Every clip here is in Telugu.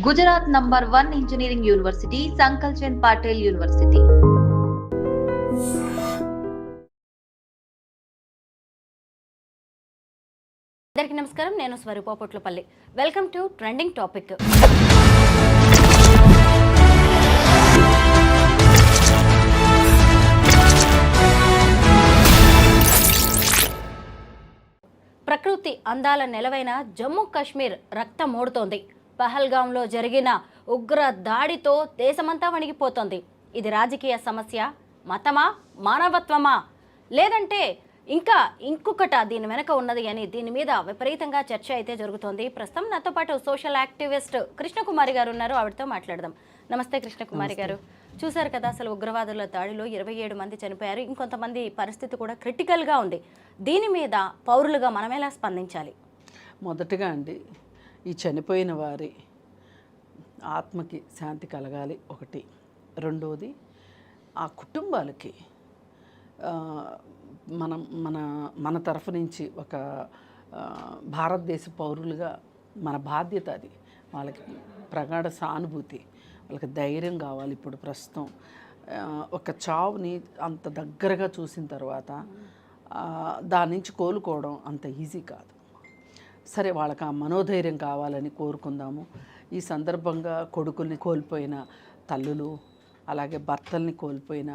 Gujarat number 1 engineering university Sankalchand Patel university. అందరికీ నమస్కారం. నేను Swaroopa Potlapalli. Welcome to trending topic. ప్రకృతి అందాల నెలవైన జమ్మూ కాశ్మీర్ రక్తమోడుతోంది. పహల్గాంలో జరిగిన ఉగ్ర దాడితో దేశమంతా వణిగిపోతోంది. ఇది రాజకీయ సమస్య, మతమా, మానవత్వమా, లేదంటే ఇంకా ఇంకొకట దీని వెనక ఉన్నది అని దీని మీద విపరీతంగా చర్చ అయితే జరుగుతోంది. ప్రస్తుతం నాతో పాటు సోషల్ యాక్టివిస్ట్ కృష్ణకుమారి గారు ఉన్నారు. ఆవిడతో మాట్లాడదాం. నమస్తే కృష్ణకుమారి గారు. చూశారు కదా, అసలు ఉగ్రవాదుల దాడిలో 27 మంది చనిపోయారు. ఇంకొంతమంది పరిస్థితి కూడా క్రిటికల్గా ఉంది. దీని మీద పౌరులుగా మనం ఎలా స్పందించాలి? మొదటగా అండి, ఈ చనిపోయిన వారి ఆత్మకి శాంతి కలగాలి ఒకటి. రెండవది, ఆ కుటుంబాలకి మన తరఫు నుంచి ఒక భారతదేశ పౌరులుగా మన బాధ్యత అది. వాళ్ళకి ప్రగాఢ సానుభూతి, వాళ్ళకి ధైర్యం కావాలి. ఇప్పుడు ప్రస్తుతం ఒక చావుని అంత దగ్గరగా చూసిన తర్వాత దాని నుంచి కోలుకోవడం అంత ఈజీ కాదు. సరే, వాళ్ళకి ఆ మనోధైర్యం కావాలని కోరుకుందాము. ఈ సందర్భంగా కొడుకుల్ని కోల్పోయిన తల్లులు, అలాగే భర్తల్ని కోల్పోయిన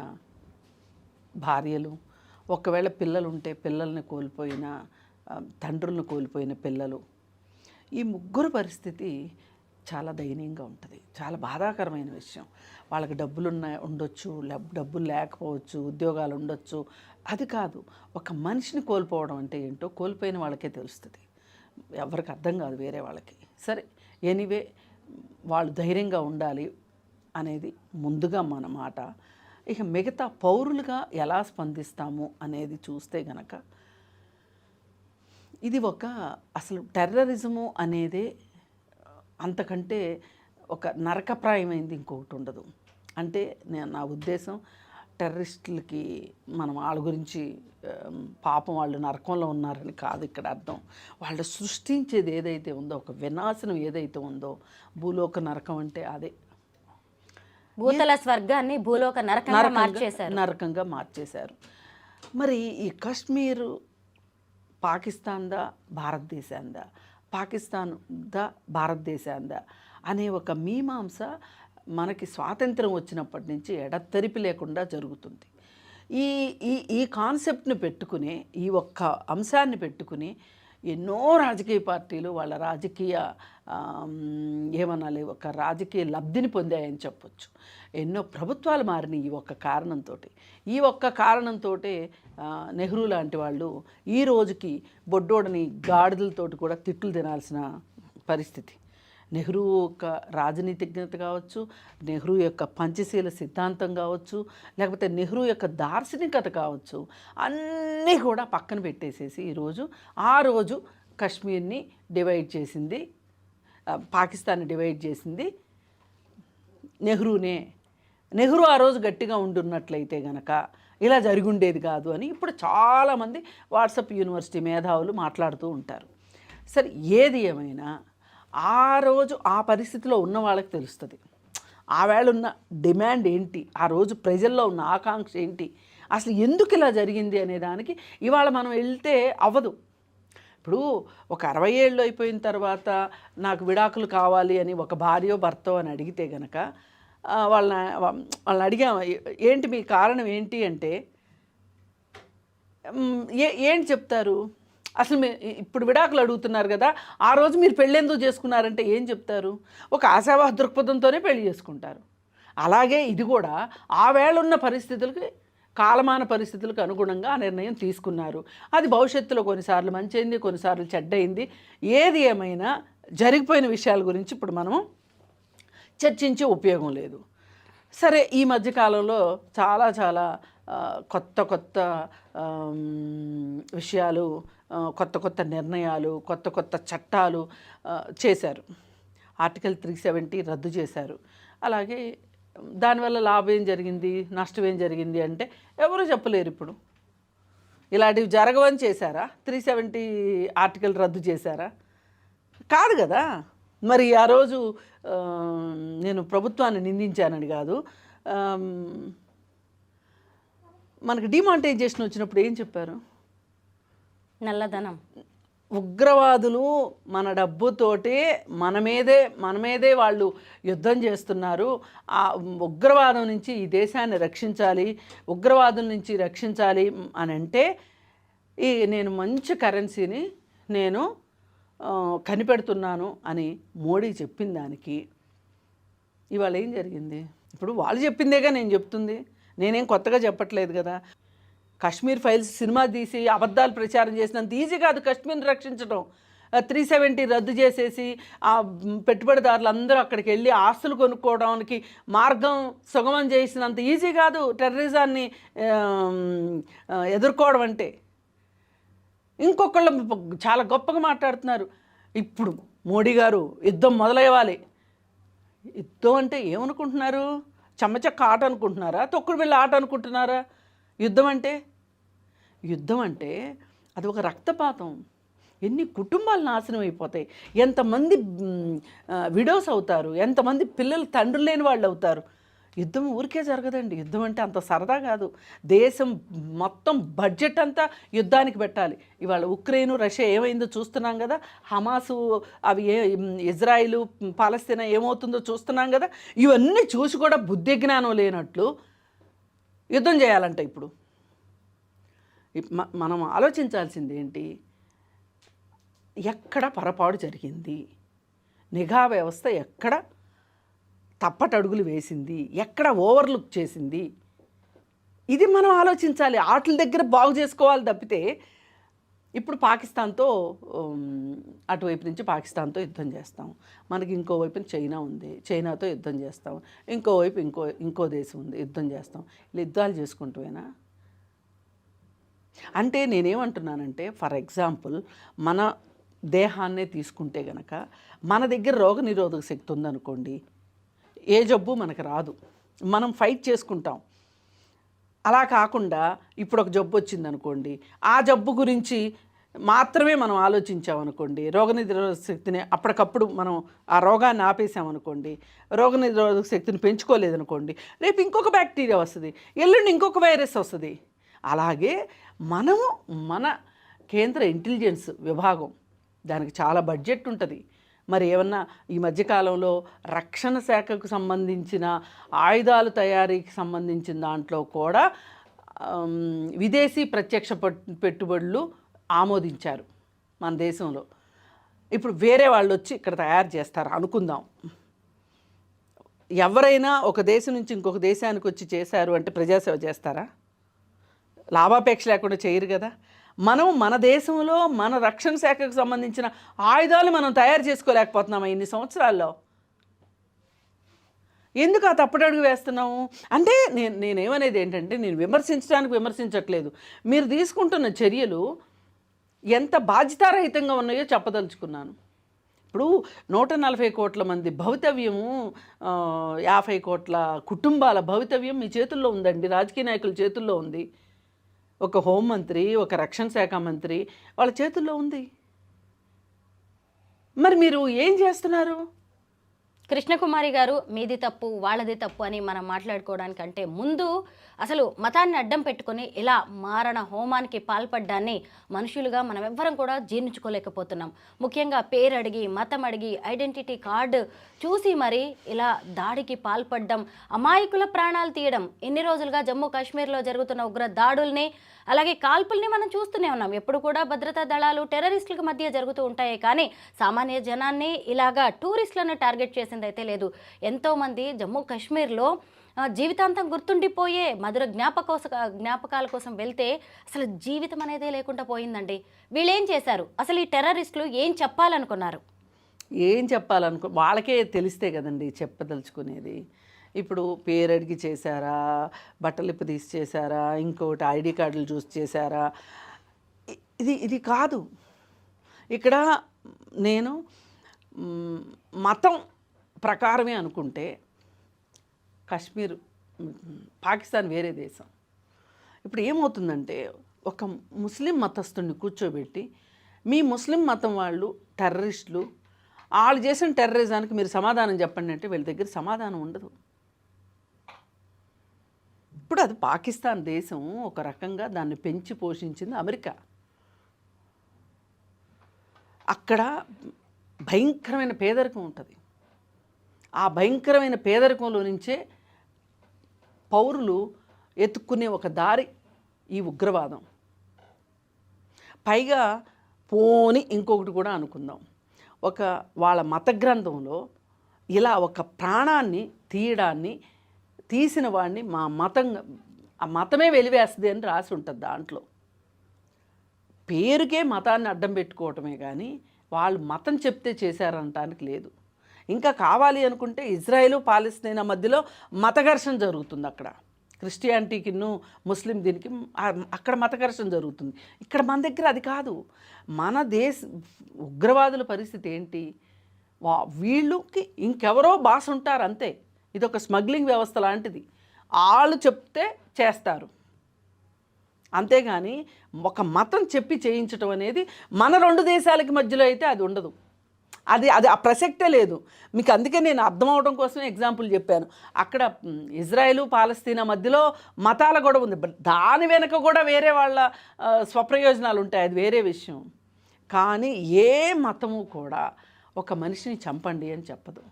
భార్యలు, ఒకవేళ పిల్లలు ఉంటే పిల్లల్ని కోల్పోయిన తండ్రులను కోల్పోయిన పిల్లలు, ఈ ముగ్గురు పరిస్థితి చాలా దయనీయంగా ఉంటుంది. చాలా బాధాకరమైన విషయం. వాళ్ళకి డబ్బులు ఉండొచ్చు, డబ్బులు లేకపోవచ్చు, ఉద్యోగాలు ఉండొచ్చు. అది కాదు, ఒక మనిషిని కోల్పోవడం అంటే ఏంటో కోల్పోయిన వాళ్ళకే తెలుస్తుంది. ఎవరికి అర్థం కాదు వేరే వాళ్ళకి. సరే, ఎనీవే, వాళ్ళు ధైర్యంగా ఉండాలి అనేది ముందుగా మన మాట. ఇక మిగతా పౌరులుగా ఎలా స్పందిస్తాము అనేది చూస్తే గనక, ఇది అసలు టెర్రరిజము అనేదే అంతకంటే ఒక నరకప్రాయమైంది ఇంకొకటి ఉండదు. అంటే నా ఉద్దేశం, టెర్రరిస్టులకి మనం వాళ్ళ గురించి పాపం వాళ్ళు నరకంలో ఉన్నారని కాదు ఇక్కడ అర్థం. వాళ్ళు సృష్టించేది ఏదైతే ఉందో, ఒక వినాశనం ఏదైతే ఉందో, భూలోక నరకం అంటే అదే. భూతల స్వర్గాన్ని భూలోక నరకంగా మార్చేశారు. మరి ఈ కాశ్మీరు పాకిస్తాన్దా భారతదేశాందా, పాకిస్తాన్దా భారతదేశాందా అనే ఒక మీమాంస మనకి స్వాతంత్రం వచ్చినప్పటి నుంచి ఎడతెరిపి లేకుండా జరుగుతుంది. ఈ ఈ ఈ కాన్సెప్ట్ని పెట్టుకుని, ఈ ఒక్క అంశాన్ని పెట్టుకుని ఎన్నో రాజకీయ పార్టీలు వాళ్ళ రాజకీయ ఏమనాలి, ఒక రాజకీయ లబ్ధిని పొందాయని చెప్పొచ్చు. ఎన్నో ప్రభుత్వాలు మారినాయి ఈ ఒక్క కారణంతో. నెహ్రూ లాంటి వాళ్ళు ఈ రోజుకి బొడ్డోడని గాడిదలతోటి కూడా తిట్లు తినాల్సిన పరిస్థితి. నెహ్రూ యొక్క రాజనీతిజ్ఞత కావచ్చు, నెహ్రూ యొక్క పంచశీల సిద్ధాంతం కావచ్చు, లేకపోతే నెహ్రూ యొక్క దార్శనికత కావచ్చు, అన్నీ కూడా పక్కన పెట్టేసేసి ఆ రోజు కాశ్మీర్ని డివైడ్ చేసింది, పాకిస్తాన్ని డివైడ్ చేసింది నెహ్రూనే. నెహ్రూ ఆ రోజు గట్టిగా ఉండున్నట్లయితే గనక ఇలా జరిగుండేది కాదు అని ఇప్పుడు చాలామంది వాట్సాప్ యూనివర్సిటీ మేధావులు మాట్లాడుతూ ఉంటారు. సరే, ఏది ఏమైనా ఆ రోజు ఆ పరిస్థితిలో ఉన్న వాళ్ళకి తెలుస్తుంది. ఆ వేళ ఉన్న డిమాండ్ ఏంటి, ఆ రోజు ప్రజల్లో ఉన్న ఆకాంక్ష ఏంటి, అసలు ఎందుకు ఇలా జరిగింది అనే దానికి ఇవాళ మనం వెళ్తే అవ్వదు. ఇప్పుడు ఒక 60 ఏళ్ళు అయిపోయిన తర్వాత నాకు విడాకులు కావాలి అని ఒక భార్యో భర్తో అని అడిగితే గనక వాళ్ళని అడిగాము, ఏంటి మీ కారణం ఏంటి అంటే ఏంటి చెప్తారు? అసలు ఇప్పుడు విడాకులు అడుగుతున్నారు కదా, ఆ రోజు మీరు పెళ్ళెందుకు చేసుకున్నారంటే ఏం చెప్తారు? ఒక ఆశావాహ దృక్పథంతోనే పెళ్లి చేసుకుంటారు. అలాగే ఇది కూడా ఆ వేళ ఉన్న పరిస్థితులకి, కాలమాన పరిస్థితులకు అనుగుణంగా ఆ నిర్ణయం తీసుకున్నారు. అది భవిష్యత్తులో కొన్నిసార్లు మంచి అయింది, కొన్నిసార్లు చెడ్డయింది. ఏది ఏమైనా జరిగిపోయిన విషయాల గురించి ఇప్పుడు మనము చర్చించే ఉపయోగం లేదు. సరే, ఈ మధ్యకాలంలో చాలా కొత్త విషయాలు, కొత్త నిర్ణయాలు, కొత్త చట్టాలు చేశారు. ఆర్టికల్ 370 రద్దు చేశారు. అలాగే దానివల్ల లాభం ఏం జరిగింది, నష్టం ఏం జరిగింది అంటే ఎవరు చెప్పలేరు. ఇప్పుడు ఇలాంటివి జరగవని చేశారా? 370 ఆర్టికల్ రద్దు చేశారా? కాదు కదా. మరి ఆ రోజు ఆ, నేను ప్రభుత్వాన్ని నిందించానని కాదు, మనకి డిమానిటైజేషన్ వచ్చినప్పుడు ఏం చెప్పారు? నల్లధనం. ఉగ్రవాదులు మన డబ్బుతోటే మన మీదే వాళ్ళు యుద్ధం చేస్తున్నారు. ఆ ఉగ్రవాదం నుంచి ఈ దేశాన్ని రక్షించాలి, ఉగ్రవాదుల నుంచి రక్షించాలి అని అంటే నేను మంచి కరెన్సీని నేను కనిపెడుతున్నాను అని మోడీ చెప్పిన దానికి ఇవాళ ఏం జరిగింది? ఇప్పుడు వాళ్ళు చెప్పిందేగా నేను చెప్తుంది, నేనేం కొత్తగా చెప్పట్లేదు కదా. కాశ్మీర్ ఫైల్స్ సినిమా తీసి అబద్ధాలు ప్రచారం చేసినంత ఈజీ కాదు కాశ్మీర్ని రక్షించడం. 370 రద్దు చేసేసి ఆ పెట్టుబడిదారులు అందరూ అక్కడికి వెళ్ళి ఆస్తులు కొనుక్కోవడానికి మార్గం సుగమం చేసినంత ఈజీ కాదు టెర్రరిజాన్ని ఎదుర్కోవడం అంటే. ఇంకొకళ్ళు చాలా గొప్పగా మాట్లాడుతున్నారు. ఇప్పుడు మోడీ గారు యుద్ధం మొదలయ్యాలి. యుద్ధం అంటే ఏమనుకుంటున్నారు? చెమ్మచక్క ఆట అనుకుంటున్నారా? తొక్కుడు బిళ్ళ ఆట అనుకుంటున్నారా? యుద్ధం అంటే అది ఒక రక్తపాతం. ఎన్ని కుటుంబాలు నాశనం అయిపోతాయి, ఎంతమంది విడోస్ అవుతారు, ఎంతమంది పిల్లలు తండ్రులు లేని వాళ్ళు అవుతారు. యుద్ధం ఊరికే జరగదండి. యుద్ధం అంటే అంత సరదా కాదు. దేశం మొత్తం బడ్జెట్ అంతా యుద్ధానికి పెట్టాలి. ఇవాళ ఉక్రెయిన్ రష్యా ఏమైందో చూస్తున్నాం కదా, హమాసు అవి ఇజ్రాయిలు పాలస్తీనా ఏమవుతుందో చూస్తున్నాం కదా. ఇవన్నీ చూసి కూడా బుద్ధి జ్ఞానం లేనట్లు యుద్ధం చేయాలంట. ఇప్పుడు మనం ఆలోచించాల్సింది ఏంటి? ఎక్కడ పొరపాటు జరిగింది, నిఘా వ్యవస్థ ఎక్కడ తప్పటడుగులు వేసింది, ఎక్కడ ఓవర్లుక్ చేసింది, ఇది మనం ఆలోచించాలి. ఆటల దగ్గర బాగు చేసుకోవాలి తప్పితే ఇప్పుడు పాకిస్తాన్తో అటువైపు నుంచి పాకిస్తాన్తో యుద్ధం చేస్తాం, మనకి ఇంకోవైపున చైనా ఉంది, చైనాతో యుద్ధం చేస్తాం, ఇంకోవైపు ఇంకో దేశం ఉంది, యుద్ధం చేస్తాం. ఇలా యుద్ధాలు చేసుకుంటూవేనా? అంటే నేనేమంటున్నానంటే, ఫర్ ఎగ్జాంపుల్ మన దేహాన్నే తీసుకుంటే గనక మన దగ్గర రోగనిరోధక శక్తి ఉందనుకోండి, ఏ జబ్బు మనకు రాదు, మనం ఫైట్ చేసుకుంటాం. అలా కాకుండా ఇప్పుడు ఒక జబ్బు వచ్చిందనుకోండి, ఆ జబ్బు గురించి మాత్రమే మనం ఆలోచించామనుకోండి, రోగనిరోధక శక్తిని అప్పటికప్పుడు మనం ఆ రోగాన్ని ఆపేసామనుకోండి, రోగనిరోధక శక్తిని పెంచుకోలేదనుకోండి, రేపు ఇంకొక బ్యాక్టీరియా వస్తుంది, ఎల్లుండి ఇంకొక వైరస్ వస్తుంది. అలాగే మనము మన కేంద్ర ఇంటెలిజెన్స్ విభాగం, దానికి చాలా బడ్జెట్ ఉంటుంది. మరి ఏమన్నా ఈ మధ్యకాలంలో రక్షణ శాఖకు సంబంధించిన ఆయుధాలు తయారీకి సంబంధించిన దాంట్లో కూడా విదేశీ ప్రత్యక్ష పెట్టుబడులు ఆమోదించారు మన దేశంలో. ఇప్పుడు వేరే వాళ్ళు వచ్చి ఇక్కడ తయారు చేస్తారు అనుకుందాం. ఎవరైనా ఒక దేశం నుంచి ఇంకొక దేశానికి వచ్చి చేశారు అంటే ప్రజాసేవ చేస్తారా? లాభాపేక్ష లేకుండా చేయరు కదా. మనం మన దేశంలో మన రక్షణ శాఖకు సంబంధించిన ఆయుధాలు మనం తయారు చేసుకోలేకపోతున్నామా ఇన్ని సంవత్సరాల్లో? ఎందుకు ఆ తప్పటడుగు వేస్తున్నాము అంటే నేనేమనేది ఏంటంటే, నేను విమర్శించట్లేదు, మీరు తీసుకుంటున్న చర్యలు ఎంత బాధ్యతారహితంగా ఉన్నాయో చెప్పదలుచుకున్నాను. ఇప్పుడు 140 కోట్ల మంది భవితవ్యము, 50 కోట్ల కుటుంబాల భవితవ్యం మీ చేతుల్లో ఉందండి, రాజకీయ నాయకుల చేతుల్లో ఉంది, ఒక హోంమంత్రి, ఒక రక్షణ శాఖ మంత్రి వాళ్ళ చేతుల్లో ఉంది. మరి మీరు ఏం చేస్తున్నారు? కృష్ణకుమారి గారు, మీది తప్పు వాళ్ళది తప్పు అని మనం మాట్లాడుకోవడానికంటే ముందు అసలు మతాన్ని అడ్డం పెట్టుకొని ఇలా మారణ హోమానికి పాల్పడ్డాన్ని మనుషులుగా మనం ఎవ్వరం కూడా జీర్ణించుకోలేకపోతున్నాం. ముఖ్యంగా పేరు అడిగి, మతం అడిగి, ఐడెంటిటీ కార్డు చూసి మరి ఇలా దాడికి పాల్పడ్డం, అమాయకుల ప్రాణాలు తీయడం, ఎన్ని రోజులుగా జమ్మూ కాశ్మీర్లో జరుగుతున్న ఉగ్ర దాడుల్ని అలాగే కాల్పుల్ని మనం చూస్తూనే ఉన్నాం. ఎప్పుడు కూడా భద్రతా దళాలు టెర్రరిస్టులకు మధ్య జరుగుతూ ఉంటాయి, కానీ సామాన్య జనాన్ని ఇలాగా టూరిస్టులను టార్గెట్ చేసిందైతే లేదు. ఎంతోమంది జమ్మూ కాశ్మీర్లో జీవితాంతం గుర్తుండిపోయే మధుర జ్ఞాపకాల కోసం వెళ్తే అసలు జీవితం అనేదే లేకుండా పోయిందండి. వీళ్ళేం చేశారు? అసలు ఈ టెర్రరిస్టులు ఏం చెప్పాలనుకున్నారు? వాళ్ళకే తెలిస్తే కదండి చెప్పదలుచుకునేది. ఇప్పుడు పేరు అడిగి చేశారా, బట్టలిప్పు తీసి చేశారా, ఇంకోటి ఐడి కార్డులు చూసి చేశారా, ఇది కాదు. ఇక్కడ నేను మతం ప్రకారమే అనుకుంటే కాశ్మీర్, పాకిస్తాన్ వేరే దేశం. ఇప్పుడు ఏమవుతుందంటే, ఒక ముస్లిం మతస్థుడిని కూర్చోబెట్టి మీ ముస్లిం మతం వాళ్ళు టెర్రరిస్టులు, వాళ్ళు చేసిన టెర్రరిజానికి మీరు సమాధానం చెప్పండి అంటే వీళ్ళ దగ్గర సమాధానం ఉండదు. ఇప్పుడు అది పాకిస్తాన్ దేశం ఒక రకంగా దాన్ని పెంచి పోషించింది అమెరికా. అక్కడ భయంకరమైన పేదరికం ఉంటుంది. ఆ భయంకరమైన పేదరికంలో నుంచే పౌరులు ఎత్తుక్కునే ఒక దారి ఈ ఉగ్రవాదం. పైగా పోని ఇంకొకటి కూడా అనుకుందాం, ఒక వాళ్ళ మత గ్రంథంలో ఇలా ఒక ప్రాణాన్ని తీసిన వాడిని మా మతం, ఆ మతమే వెలివేస్తుంది అని రాసి ఉంటుంది దాంట్లో. పేరుకే మతాన్ని అడ్డం పెట్టుకోవటమే కానీ వాళ్ళు మతం చెప్తే చేశారనటానికి లేదు. ఇంకా కావాలి అనుకుంటే ఇజ్రాయెల్ పాలస్తీనా మధ్యలో మత ఘర్షణ జరుగుతుంది. అక్కడ క్రిస్టియానిటీకిను ముస్లిం దీనికి అక్కడ మత ఘర్షణ జరుగుతుంది. ఇక్కడ మన దగ్గర అది కాదు. మన ఉగ్రవాదుల పరిస్థితి ఏంటి, వీళ్ళకి ఇంకెవరో బాస్ ఉంటారు అంతే. ఇది ఒక స్మగ్లింగ్ వ్యవస్థ లాంటిది. వాళ్ళు చెప్తే చేస్తారు, అంతేగాని ఒక మతం చెప్పి చేయించడం అనేది మన రెండు దేశాలకి మధ్యలో అయితే అది ఉండదు. అది ఆ ప్రసక్తే లేదు మీకు. అందుకే నేను అర్థం అవడం కోసమే ఎగ్జాంపుల్ చెప్పాను. అక్కడ ఇజ్రాయెల్ పాలస్తీనా మధ్యలో మతాల గొడవ ఉంది. దాని వెనక కూడా వేరే వాళ్ళ స్వప్రయోజనాలు ఉంటాయి, అది వేరే విషయం. కానీ ఏ మతము కూడా ఒక మనిషిని చంపండి అని చెప్పదు.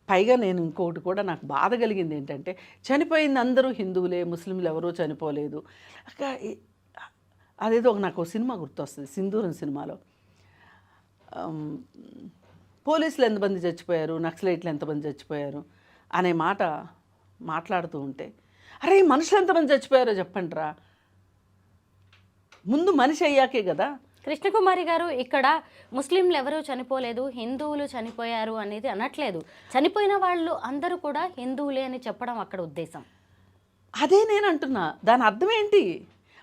పైగా నేను ఇంకొకటి కూడా నాకు బాధ కలిగింది ఏంటంటే, చనిపోయింది అందరూ హిందువులే, ముస్లింలు ఎవరూ చనిపోలేదు. అదేదో నాకు సినిమా గుర్తొస్తుంది, సింధూరం సినిమాలో పోలీసులు ఎంతమంది చచ్చిపోయారు, నక్సలైట్లు ఎంతమంది చచ్చిపోయారు అనే మాట మాట్లాడుతూ ఉంటే, అరే మనుషులు ఎంతమంది చచ్చిపోయారో చెప్పండి రా, ముందు మనిషి అయ్యాకే కదా. కృష్ణకుమారి గారు, ఇక్కడ ముస్లింలు ఎవరూ చనిపోలేదు, హిందువులు చనిపోయారు అనేది అనట్లేదు. చనిపోయిన వాళ్ళు అందరూ కూడా హిందువులే అని చెప్పడం అక్కడ ఉద్దేశం. అదే నేను అంటున్నా, దాని అర్థం ఏంటి?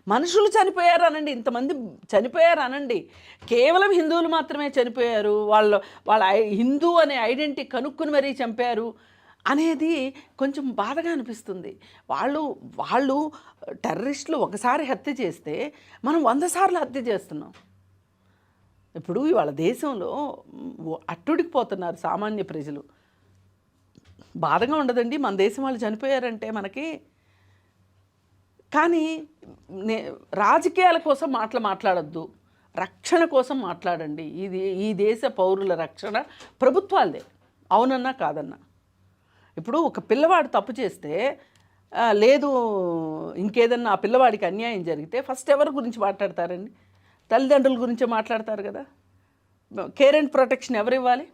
మనుషులు చనిపోయారు అనండి, ఇంతమంది చనిపోయారు అనండి, కేవలం హిందువులు మాత్రమే చనిపోయారు, వాళ్ళ హిందూ అనే ఐడెంటిటీ కనుక్కుని మరీ చంపారు అనేది కొంచెం బాధగా అనిపిస్తుంది. వాళ్ళు టెర్రరిస్టులు ఒకసారి హత్య చేస్తే మనం 100 సార్లు హత్య చేస్తున్నాం. ఇప్పుడు ఇవాళ దేశంలో అట్టుడికిపోతున్నారు సామాన్య ప్రజలు. బాధగా ఉండదండి మన దేశం వాళ్ళు చనిపోయారంటే మనకి? కానీ రాజకీయాల కోసం మాట్లాడొద్దు, రక్షణ కోసం మాట్లాడండి. ఈ దేశ పౌరుల రక్షణ ప్రభుత్వాలదే, అవునన్నా కాదన్నా. ఇప్పుడు ఒక పిల్లవాడు తప్పు చేస్తే లేదు ఇంకేదన్నా ఆ పిల్లవాడికి అన్యాయం జరిగితే ఫస్ట్ ఎవరి గురించి మాట్లాడతారండి? తల్లిదండ్రుల గురించే మాట్లాడతారు కదా. కేర్ అండ్ ప్రొటెక్షన్ ఎవరు ఇవ్వాలి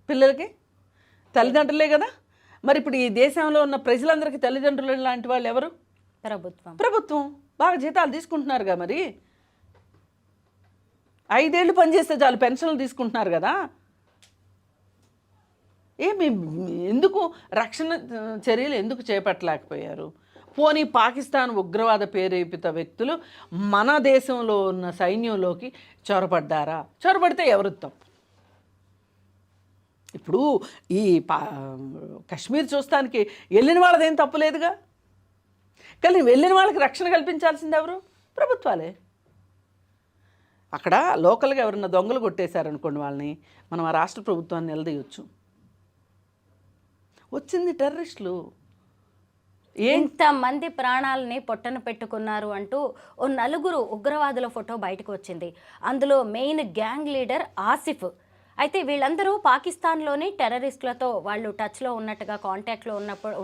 పిల్లలకి? తల్లిదండ్రులే కదా. మరి ఇప్పుడు ఈ దేశంలో ఉన్న ప్రజలందరికీ తల్లిదండ్రులు లాంటి వాళ్ళు ఎవరు? ప్రభుత్వం. బాగా జీతాలు తీసుకుంటున్నారుగా, మరి 5 ఏళ్ళు పనిచేస్తే చాలు పెన్షన్లు తీసుకుంటున్నారు కదా. ఎందుకు రక్షణ చర్యలు ఎందుకు చేపట్టలేకపోయారు? పోనీ పాకిస్తాన్ ఉగ్రవాద ప్రేరేపిత వ్యక్తులు మన దేశంలో ఉన్న సైన్యంలోకి చొరబడ్డారా? చొరబడితే ఎవరు తప్పు? ఇప్పుడు ఈ కశ్మీర్ చూస్తానికి వెళ్ళిన వాళ్ళదేం తప్పు లేదుగా. కానీ వెళ్ళిన వాళ్ళకి రక్షణ కల్పించాల్సింది ఎవరు? ప్రభుత్వాలే. అక్కడ లోకల్గా ఎవరన్నా దొంగలు కొట్టేశారనుకోండి, వాళ్ళని మనం ఆ రాష్ట్ర ప్రభుత్వాన్ని నిలదీయొచ్చు. వచ్చింది టెర్రరిస్టులు. ఎంతమంది ప్రాణాలని పొట్టన పెట్టుకున్నారు అంటూ ఓ 4 ఉగ్రవాదుల ఫోటో బయటకు వచ్చింది. అందులో మెయిన్ గ్యాంగ్ లీడర్ ఆసిఫ్. అయితే వీళ్ళందరూ పాకిస్తాన్లోని టెర్రరిస్టులతో వాళ్ళు టచ్లో ఉన్నట్టుగా, కాంటాక్ట్లో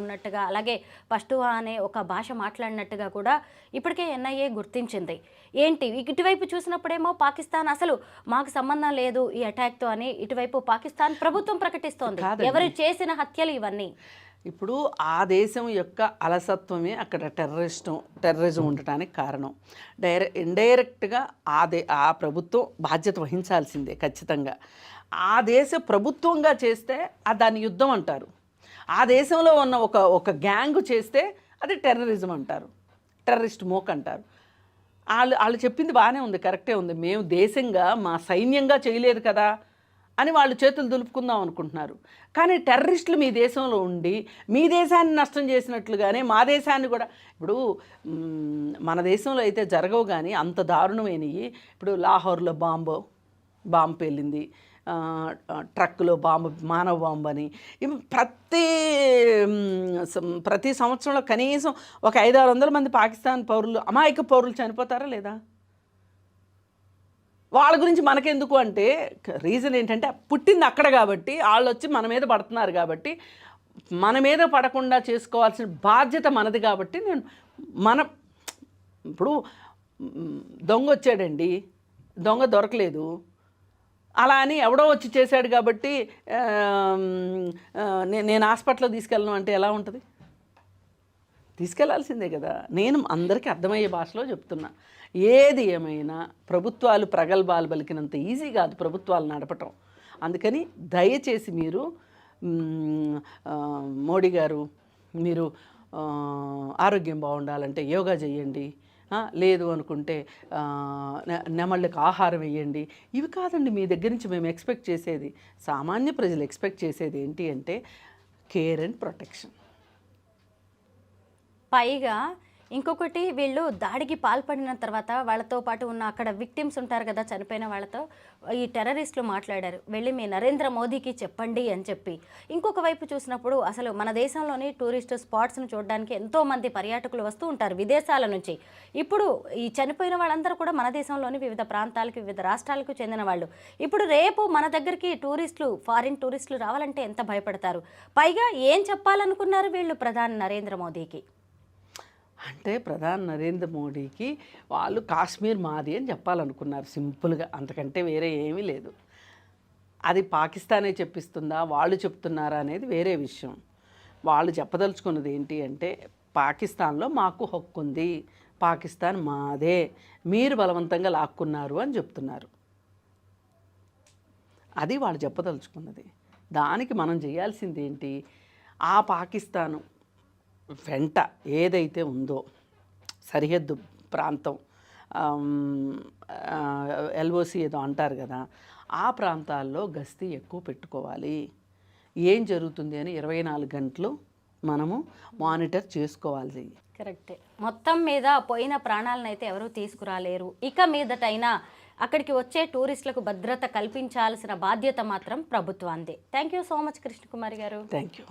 ఉన్నట్టుగా, అలాగే పష్తువా అనే ఒక భాష మాట్లాడినట్టుగా కూడా ఇప్పటికే ఎన్ఐఏ గుర్తించింది. ఏంటి ఇటువైపు చూసినప్పుడేమో పాకిస్తాన్ అసలు మాకు సంబంధం లేదు ఈ అటాక్తో అని ఇటువైపు పాకిస్తాన్ ప్రభుత్వం ప్రకటిస్తోంది. ఎవరు చేసిన హత్యలు ఇవన్నీ? ఇప్పుడు ఆ దేశం యొక్క అలసత్వమే అక్కడ టెర్రరిజం ఉండటానికి కారణం. ఇండైరెక్ట్గా ఆ ప్రభుత్వం బాధ్యత వహించాల్సిందే ఖచ్చితంగా. ఆ దేశ ప్రభుత్వంగా చేస్తే దాన్ని యుద్ధం అంటారు. ఆ దేశంలో ఉన్న ఒక గ్యాంగ్ చేస్తే అది టెర్రరిజం అంటారు, టెర్రరిస్ట్ మోక్ అంటారు. వాళ్ళు చెప్పింది బాగానే ఉంది, కరెక్టే ఉంది. మేము దేశంగా మా సైన్యంగా చేయలేదు కదా అని వాళ్ళు చేతులు దులుపుకుందాం అనుకుంటున్నారు. కానీ టెర్రరిస్టులు మీ దేశంలో ఉండి మీ దేశాన్ని నష్టం చేసినట్లుగానే మా దేశాన్ని కూడా, ఇప్పుడు మన దేశంలో అయితే జరగవు కానీ అంత దారుణమైనవి. ఇప్పుడు లాహోర్లో బాంబు పేలింది, ట్రక్కులో మానవ బాంబు అని ఇవి ప్రతి సంవత్సరంలో కనీసం ఒక 500-600 మంది పాకిస్తాన్ పౌరులు, అమాయక పౌరులు చనిపోతారా లేదా? వాళ్ళ గురించి మనకెందుకు అంటే రీజన్ ఏంటంటే పుట్టింది అక్కడ కాబట్టి, వాళ్ళు వచ్చి మన మీద పడుతున్నారు కాబట్టి, మన మీద పడకుండా చేసుకోవాల్సిన బాధ్యత మనది కాబట్టి ఇప్పుడు దొంగ వచ్చాడండి, దొంగ దొరకలేదు, అలా అని ఎవడో వచ్చి చేశాడు కాబట్టి నేను హాస్పిటల్లో తీసుకెళ్ళను అంటే ఎలా ఉంటుంది? తీసుకెళ్లాల్సిందే కదా. నేను అందరికీ అర్థమయ్యే భాషలో చెప్తున్నా. ఏది ఏమైనా ప్రభుత్వాలు ప్రగల్భాలు పలికినంత ఈజీ కాదు ప్రభుత్వాలు నడపటం. అందుకని దయచేసి మీరు మోడీ గారు, మీరు ఆరోగ్యం బాగుండాలంటే యోగా చేయండి, లేదు అనుకుంటే నెమళ్ళకి ఆహారం వేయండి. ఇవి కాదండి మీ దగ్గర నుంచి మేము ఎక్స్పెక్ట్ చేసేది. సామాన్య ప్రజలు ఎక్స్పెక్ట్ చేసేది ఏంటి అంటే కేర్ అండ్ ప్రొటెక్షన్. పైగా ఇంకొకటి, వీళ్ళు దాడికి పాల్పడిన తర్వాత వాళ్ళతో పాటు ఉన్న అక్కడ విక్టిమ్స్ ఉంటారు కదా, చనిపోయిన వాళ్ళతో ఈ టెర్రరిస్టులు మాట్లాడారు, వెళ్ళి మీ నరేంద్ర మోదీకి చెప్పండి అని చెప్పి. ఇంకొక వైపు చూసినప్పుడు అసలు మన దేశంలోని టూరిస్ట్ స్పాట్స్ను చూడడానికి ఎంతోమంది పర్యాటకులు వస్తూ ఉంటారు విదేశాల నుంచి. ఇప్పుడు ఈ చనిపోయిన వాళ్ళందరూ కూడా మన దేశంలోని వివిధ ప్రాంతాలకు, వివిధ రాష్ట్రాలకు చెందిన వాళ్ళు. ఇప్పుడు రేపు మన దగ్గరికి టూరిస్టులు, ఫారిన్ టూరిస్టులు రావాలంటే ఎంత భయపడతారు? పైగా ఏం చెప్పాలనుకున్నారు వీళ్ళు ప్రధాని నరేంద్ర మోదీకి అంటే, ప్రధాని నరేంద్ర మోడీకి వాళ్ళు కాశ్మీర్ మాది అని చెప్పాలనుకున్నారు సింపుల్గా, అంతకంటే వేరే ఏమీ లేదు. అది పాకిస్తానే చెప్పిస్తుందా, వాళ్ళు చెప్తున్నారా అనేది వేరే విషయం. వాళ్ళు చెప్పదలుచుకున్నది ఏంటి అంటే పాకిస్తాన్లో మాకు హక్కు ఉంది, పాకిస్తాన్ మాదే, మీరు బలవంతంగా లాక్కున్నారు అని చెప్తున్నారు. అది వాళ్ళు చెప్పదలుచుకున్నది. దానికి మనం చేయాల్సింది ఏంటి? ఆ పాకిస్తాను వెంట ఏదైతే ఉందో సరిహద్దు ప్రాంతం, ఎల్ఓసి ఏదో అంటారు కదా, ఆ ప్రాంతాల్లో గస్తీ ఎక్కువ పెట్టుకోవాలి. ఏం జరుగుతుంది అని 24 గంటలు మనము మానిటర్ చేసుకోవాలి. కరెక్టే. మొత్తం మీద పోయిన ప్రాణాలను అయితే ఎవరూ తీసుకురాలేరు. ఇక మీదటైనా అక్కడికి వచ్చే టూరిస్టులకు భద్రత కల్పించాల్సిన బాధ్యత మాత్రం ప్రభుత్వాందే. Thank you so much Krishnakumari garu. Thank you.